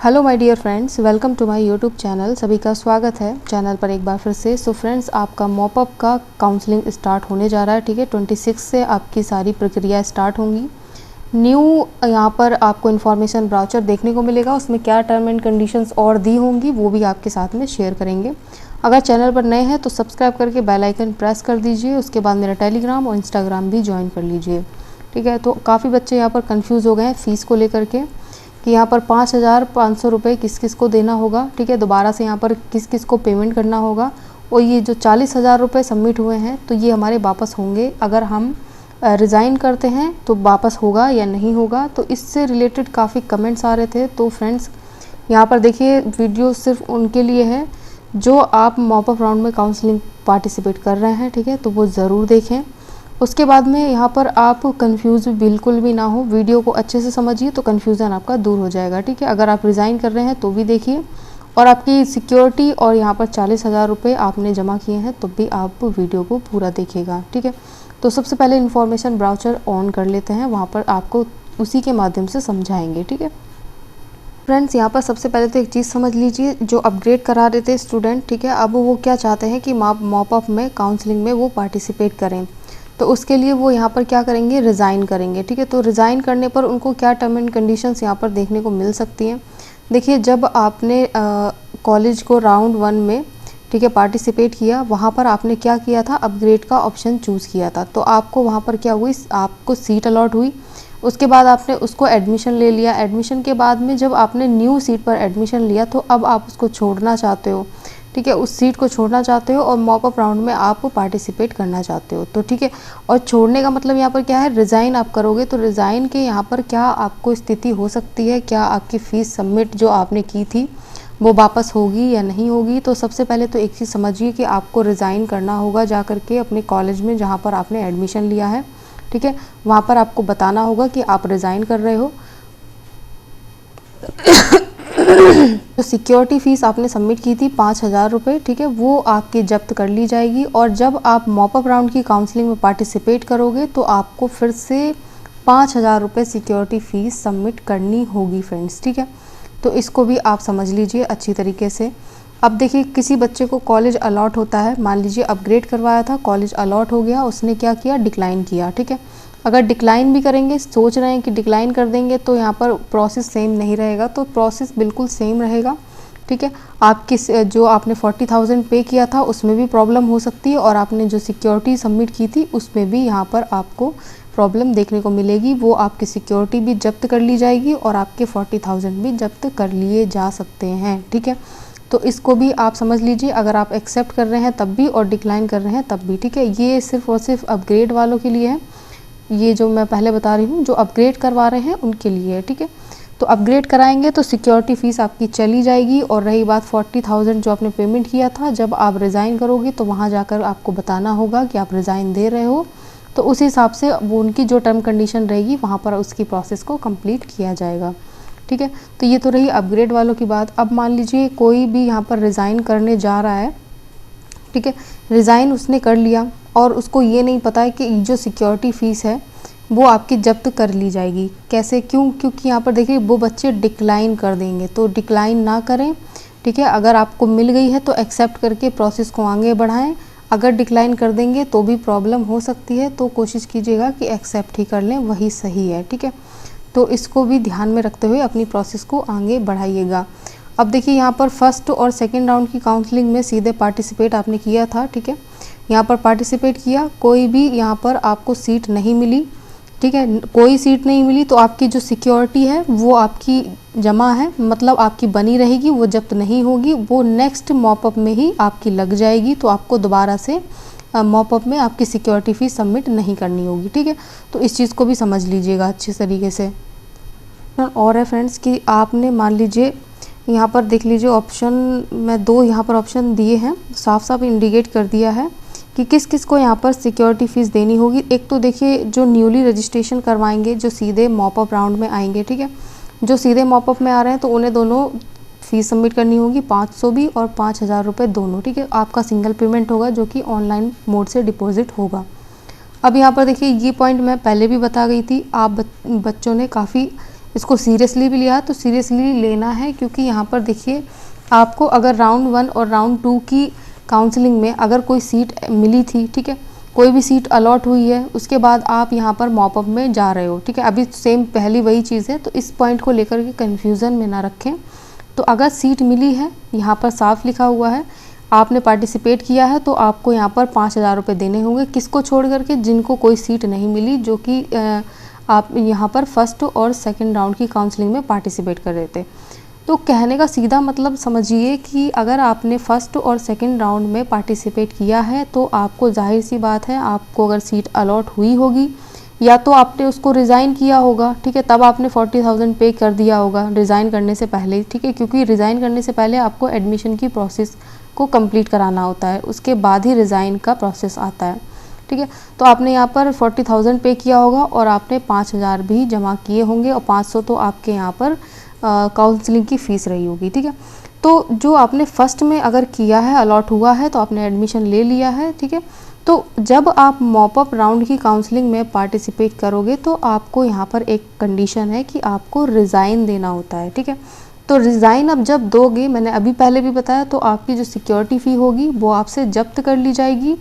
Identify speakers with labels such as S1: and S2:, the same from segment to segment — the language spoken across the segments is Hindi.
S1: Hello my dear friends, welcome to my YouTube channel. सभी का स्वागत है चैनल पर एक बार फिर से। सो फ्रेंड्स, आपका मॉपअप का काउंसलिंग स्टार्ट होने जा रहा है। ठीक है, 26 से आपकी सारी प्रक्रिया स्टार्ट होंगी। न्यू यहाँ पर आपको इन्फॉर्मेशन ब्राउचर देखने को मिलेगा, उसमें क्या टर्म एंड कंडीशंस और दी होंगी वो भी आपके साथ में शेयर करेंगे। अगर चैनल पर नए हैं तो सब्सक्राइब करके बेल आइकन प्रेस कर दीजिए। उसके बाद मेरा टेलीग्राम और इंस्टाग्राम भी ज्वाइन कर लीजिए। ठीक है, तो काफ़ी बच्चे यहाँ पर कन्फ्यूज़ हो गए हैं फ़ीस को लेकर के कि यहाँ पर 5,500 रुपये किस किस को देना होगा। ठीक है, दोबारा से यहाँ पर किस किस को पेमेंट करना होगा, और ये जो 40,000 रुपये सबमिट हुए हैं तो ये हमारे वापस होंगे अगर हम रिज़ाइन करते हैं तो वापस होगा या नहीं होगा। तो इससे रिलेटेड काफ़ी कमेंट्स आ रहे थे। तो फ्रेंड्स, यहाँ पर देखिए, वीडियो सिर्फ उनके लिए है जो आप मॉपअप राउंड में काउंसलिंग पार्टिसिपेट कर रहे हैं। ठीक है, तो वो ज़रूर देखें। उसके बाद में यहाँ पर आप कंफ्यूज बिल्कुल भी ना हो, वीडियो को अच्छे से समझिए तो कन्फ्यूज़न आपका दूर हो जाएगा। ठीक है, अगर आप रिज़ाइन कर रहे हैं तो भी देखिए, और आपकी सिक्योरिटी और यहाँ पर 40,000 रुपये आपने जमा किए हैं तो भी आप वीडियो को पूरा देखिएगा। ठीक है, तो सबसे पहले इन्फॉर्मेशन ब्राउचर ऑन कर लेते हैं, वहाँ पर आपको उसी के माध्यम से समझाएंगे। ठीक है फ्रेंड्स, यहाँ पर सबसे पहले तो एक चीज़ समझ लीजिए, जो अपग्रेड करा रहे थे स्टूडेंट, ठीक है, अब वो क्या चाहते हैं कि मॉपअप में काउंसलिंग में वो पार्टिसिपेट करें। तो उसके लिए वो यहाँ पर क्या करेंगे, रिज़ाइन करेंगे। ठीक है, तो रिज़ाइन करने पर उनको क्या टर्म एंड कंडीशंस यहाँ पर देखने को मिल सकती हैं। देखिए, जब आपने कॉलेज को राउंड 1 में, ठीक है, पार्टिसिपेट किया, वहाँ पर आपने क्या किया था, अपग्रेड का ऑप्शन चूज़ किया था। तो आपको वहाँ पर क्या हुई, आपको सीट अलॉट हुई। उसके बाद आपने उसको एडमिशन ले लिया। एडमिशन के बाद में जब आपने न्यू सीट पर एडमिशन लिया तो अब आप उसको छोड़ना चाहते हो। ठीक है, उस सीट को छोड़ना चाहते हो और मॉपअप राउंड में आप पार्टिसिपेट करना चाहते हो। तो ठीक है, और छोड़ने का मतलब यहाँ पर क्या है, रिज़ाइन आप करोगे। तो रिज़ाइन के यहाँ पर क्या आपको स्थिति हो सकती है, क्या आपकी फ़ीस सबमिट जो आपने की थी वो वापस होगी या नहीं होगी। तो सबसे पहले तो एक चीज़ समझिए कि आपको रिज़ाइन करना होगा जा कर के अपने कॉलेज में जहाँ पर आपने एडमिशन लिया है। ठीक है, वहाँ पर आपको बताना होगा कि आप रिज़ाइन कर रहे हो। जो सिक्योरिटी फ़ीस आपने सबमिट की थी 5,000 रुपये, ठीक है, वो आपकी जब्त कर ली जाएगी। और जब आप मॉपअप राउंड की काउंसलिंग में पार्टिसिपेट करोगे तो आपको फिर से 5,000 रुपये सिक्योरिटी फ़ीस सबमिट करनी होगी फ्रेंड्स। ठीक है, तो इसको भी आप समझ लीजिए अच्छी तरीके से। अब देखिए, किसी बच्चे को कॉलेज अलॉट होता है, मान लीजिए अपग्रेड करवाया था, कॉलेज अलॉट हो गया, उसने क्या किया, डिक्लाइन किया। ठीक है, अगर डिक्लाइन भी करेंगे, सोच रहे हैं कि डिक्लाइन कर देंगे तो यहाँ पर प्रोसेस सेम नहीं रहेगा। तो प्रोसेस बिल्कुल सेम रहेगा। ठीक है, आपकी जो आपने 40,000 पे किया था उसमें भी प्रॉब्लम हो सकती है, और आपने जो सिक्योरिटी सबमिट की थी उसमें भी यहाँ पर आपको प्रॉब्लम देखने को मिलेगी। वो आपकी सिक्योरिटी भी जब्त कर ली जाएगी और आपके 40,000 भी जब्त कर लिए जा सकते हैं। ठीक है, तो इसको भी आप समझ लीजिए, अगर आप एक्सेप्ट कर रहे हैं तब भी और डिक्लाइन कर रहे हैं तब भी। ठीक है, ये सिर्फ और सिर्फ अपग्रेड वालों के लिए है। ये जो मैं पहले बता रही हूँ, जो अपग्रेड करवा रहे हैं उनके लिए है। ठीक है, तो अपग्रेड कराएंगे तो सिक्योरिटी फ़ीस आपकी चली जाएगी। और रही बात 40,000 जो आपने पेमेंट किया था, जब आप रिज़ाइन करोगे तो वहाँ जाकर आपको बताना होगा कि आप रिज़ाइन दे रहे हो। तो उस हिसाब से वो उनकी जो टर्म कंडीशन रहेगी वहाँ पर उसकी प्रोसेस को कंप्लीट किया जाएगा। ठीक है, तो ये तो रही अपग्रेड वालों की बात। अब मान लीजिए कोई भी यहाँ पर रिज़ाइन करने जा रहा है। ठीक है, रिज़ाइन उसने कर लिया और उसको ये नहीं पता है कि जो सिक्योरिटी फ़ीस है वो आपकी जब्त कर ली जाएगी। कैसे, क्यों, क्योंकि यहाँ पर देखिए वो बच्चे डिक्लाइन कर देंगे। तो डिक्लाइन ना करें। ठीक है, अगर आपको मिल गई है तो एक्सेप्ट करके प्रोसेस को आगे बढ़ाएं। अगर डिक्लाइन कर देंगे तो भी प्रॉब्लम हो सकती है, तो कोशिश कीजिएगा कि एक्सेप्ट ही कर लें, वही सही है। ठीक है, तो इसको भी ध्यान में रखते हुए अपनी प्रोसेस को आगे बढ़ाइएगा। अब देखिए, यहाँ पर फर्स्ट और सेकंड राउंड की काउंसलिंग में सीधे पार्टिसिपेट आपने किया था। ठीक है, यहाँ पर पार्टिसिपेट किया, कोई भी यहाँ पर आपको सीट नहीं मिली। ठीक है, कोई सीट नहीं मिली तो आपकी जो सिक्योरिटी है वो आपकी जमा है, मतलब आपकी बनी रहेगी, वो जब्त नहीं होगी। वो नेक्स्ट मॉपअप में ही आपकी लग जाएगी। तो आपको दोबारा से मॉपअप में आपकी सिक्योरिटी फ़ीस सबमिट नहीं करनी होगी। ठीक है, तो इस चीज़ को भी समझ लीजिएगा अच्छे तरीके से। और है फ्रेंड्स कि आपने मान लीजिए यहाँ पर देख लीजिए, ऑप्शन मैं 2 यहाँ पर ऑप्शन दिए हैं, साफ साफ इंडिकेट कर दिया है कि किस किस को यहाँ पर सिक्योरिटी फ़ीस देनी होगी। एक तो देखिए, जो न्यूली रजिस्ट्रेशन करवाएंगे, जो सीधे मॉपअप राउंड में आएंगे। ठीक है, जो सीधे मॉपअप में आ रहे हैं तो उन्हें दोनों फ़ीस सबमिट करनी होगी, 500 भी और 5,000 रुपये दोनों। ठीक है, आपका सिंगल पेमेंट होगा जो कि ऑनलाइन मोड से डिपॉजिट होगा। अब यहाँ पर देखिए, ये पॉइंट मैं पहले भी बता गई थी, आप बच्चों ने काफ़ी इसको सीरियसली भी लिया तो सीरियसली लेना है, क्योंकि यहाँ पर देखिए आपको अगर राउंड 1 और राउंड 2 की काउंसलिंग में अगर कोई सीट मिली थी, ठीक है, कोई भी सीट अलॉट हुई है, उसके बाद आप यहाँ पर मॉपअप में जा रहे हो, ठीक है, अभी सेम पहली वही चीज़ है, तो इस पॉइंट को लेकर के कन्फ्यूज़न में ना रखें। तो अगर सीट मिली है, यहाँ पर साफ लिखा हुआ है, आपने पार्टिसिपेट किया है, तो आपको यहाँ पर 5,000 रुपये देने होंगे। किसको छोड़ करके? जिनको कोई सीट नहीं मिली, जो कि आप यहाँ पर फर्स्ट और सेकंड राउंड की काउंसलिंग में पार्टिसिपेट कर रहे थे। तो कहने का सीधा मतलब समझिए कि अगर आपने फर्स्ट और सेकंड राउंड में पार्टिसिपेट किया है, तो आपको जाहिर सी बात है, आपको अगर सीट अलॉट हुई होगी, या तो आपने उसको रिज़ाइन किया होगा, ठीक है, तब आपने 40,000 पे कर दिया होगा रिज़ाइन करने से पहले, ठीक है, क्योंकि रिज़ाइन करने से पहले आपको एडमिशन की प्रोसेस को कंप्लीट कराना होता है, उसके बाद ही रिज़ाइन का प्रोसेस आता है, ठीक है। तो आपने यहाँ पर 40,000 पे किया होगा और आपने 5,000 भी जमा किए होंगे और 500 तो आपके यहाँ पर काउंसलिंग की फ़ीस रही होगी, ठीक है। तो जो आपने फर्स्ट में अगर किया है, अलॉट हुआ है, तो आपने एडमिशन ले लिया है, ठीक है। तो जब आप मॉपअप राउंड की काउंसलिंग में पार्टिसिपेट करोगे, तो आपको यहाँ पर एक कंडीशन है कि आपको रिज़ाइन देना होता है, ठीक है। तो रिज़ाइन अब जब दोगे, मैंने अभी पहले भी बताया, तो आपकी जो सिक्योरिटी फ़ी होगी वो आपसे जब्त कर ली जाएगी,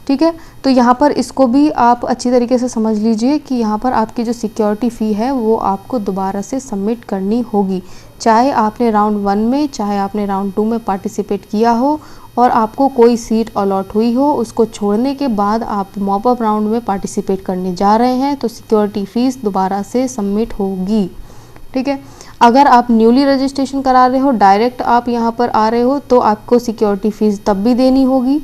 S1: ठीक है। तो यहाँ पर इसको भी आप अच्छी तरीके से समझ लीजिए कि यहाँ पर आपकी जो सिक्योरिटी फ़ी है वो आपको दोबारा से सबमिट करनी होगी, चाहे आपने राउंड 1 में, चाहे आपने राउंड 2 में पार्टिसिपेट किया हो और आपको कोई सीट अलॉट हुई हो, उसको छोड़ने के बाद आप मॉपअप राउंड में पार्टिसिपेट करने जा रहे हैं, तो सिक्योरिटी फ़ीस दोबारा से सबमिट होगी, ठीक है। अगर आप न्यूली रजिस्ट्रेशन करा रहे हो, डायरेक्ट आप यहाँ पर आ रहे हो, तो आपको सिक्योरिटी फ़ीस तब भी देनी होगी।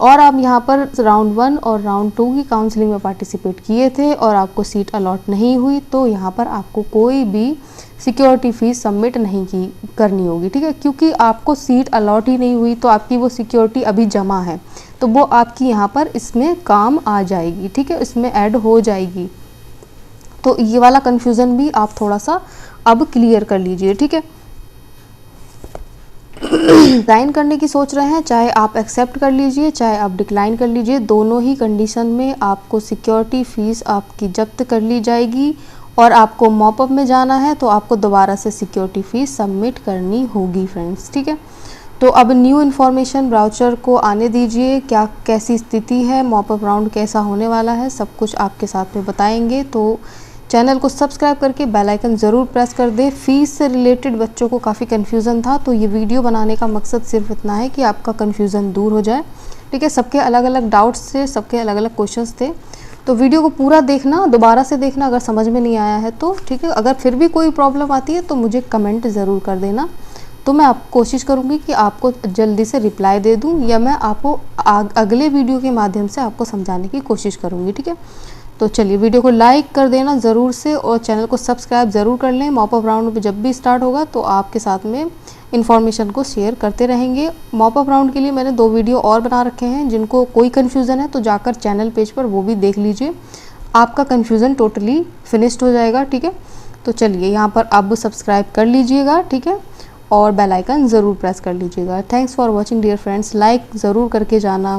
S1: और आप यहाँ पर राउंड 1 और राउंड 2 की काउंसलिंग में पार्टिसिपेट किए थे और आपको सीट अलॉट नहीं हुई, तो यहाँ पर आपको कोई भी सिक्योरिटी फ़ीस सबमिट नहीं करनी होगी, ठीक है, क्योंकि आपको सीट अलॉट ही नहीं हुई, तो आपकी वो सिक्योरिटी अभी जमा है, तो वो आपकी यहाँ पर इसमें काम आ जाएगी, ठीक है, इसमें ऐड हो जाएगी। तो ये वाला कन्फ्यूज़न भी आप थोड़ा सा अब क्लियर कर लीजिए, ठीक है। डिक्लाइन करने की सोच रहे हैं, चाहे आप एक्सेप्ट कर लीजिए, चाहे आप डिक्लाइन कर लीजिए, दोनों ही कंडीशन में आपको सिक्योरिटी फ़ीस आपकी जब्त कर ली जाएगी और आपको मॉपअप में जाना है, तो आपको दोबारा से सिक्योरिटी फ़ीस सबमिट करनी होगी फ्रेंड्स, ठीक है। तो अब न्यू इन्फॉर्मेशन ब्राउचर को आने दीजिए, क्या कैसी स्थिति है, मॉपअप राउंड कैसा होने वाला है, सब कुछ आपके साथ में बताएंगे। तो चैनल को सब्सक्राइब करके बेल आइकन ज़रूर प्रेस कर दें। फ़ीस से रिलेटेड बच्चों को काफ़ी कन्फ्यूज़न था, तो ये वीडियो बनाने का मकसद सिर्फ इतना है कि आपका कन्फ्यूज़न दूर हो जाए, ठीक है। सबके अलग अलग डाउट्स थे, सबके अलग अलग क्वेश्चंस थे, तो वीडियो को पूरा देखना, दोबारा से देखना अगर समझ में नहीं आया है तो, ठीक है। अगर फिर भी कोई प्रॉब्लम आती है तो मुझे कमेंट ज़रूर कर देना, तो मैं कोशिश करूँगी कि आपको जल्दी से रिप्लाई दे दूँ, या मैं आपको अगले वीडियो के माध्यम से आपको समझाने की कोशिश करूँगी, ठीक है। तो चलिए वीडियो को लाइक कर देना ज़रूर से और चैनल को सब्सक्राइब ज़रूर कर लें। मॉपअप राउंड पे जब भी स्टार्ट होगा तो आपके साथ में इन्फॉर्मेशन को शेयर करते रहेंगे। मॉपअप राउंड के लिए मैंने 2 वीडियो और बना रखे हैं, जिनको कोई कन्फ्यूज़न है तो जाकर चैनल पेज पर वो भी देख लीजिए, आपका कन्फ्यूज़न टोटली फिनिश्ड हो जाएगा, ठीक है। तो चलिए यहाँ पर अब सब्सक्राइब कर लीजिएगा, ठीक है, और बेल आइकन ज़रूर प्रेस कर लीजिएगा। Thanks for watching dear friends, like ज़रूर करके जाना।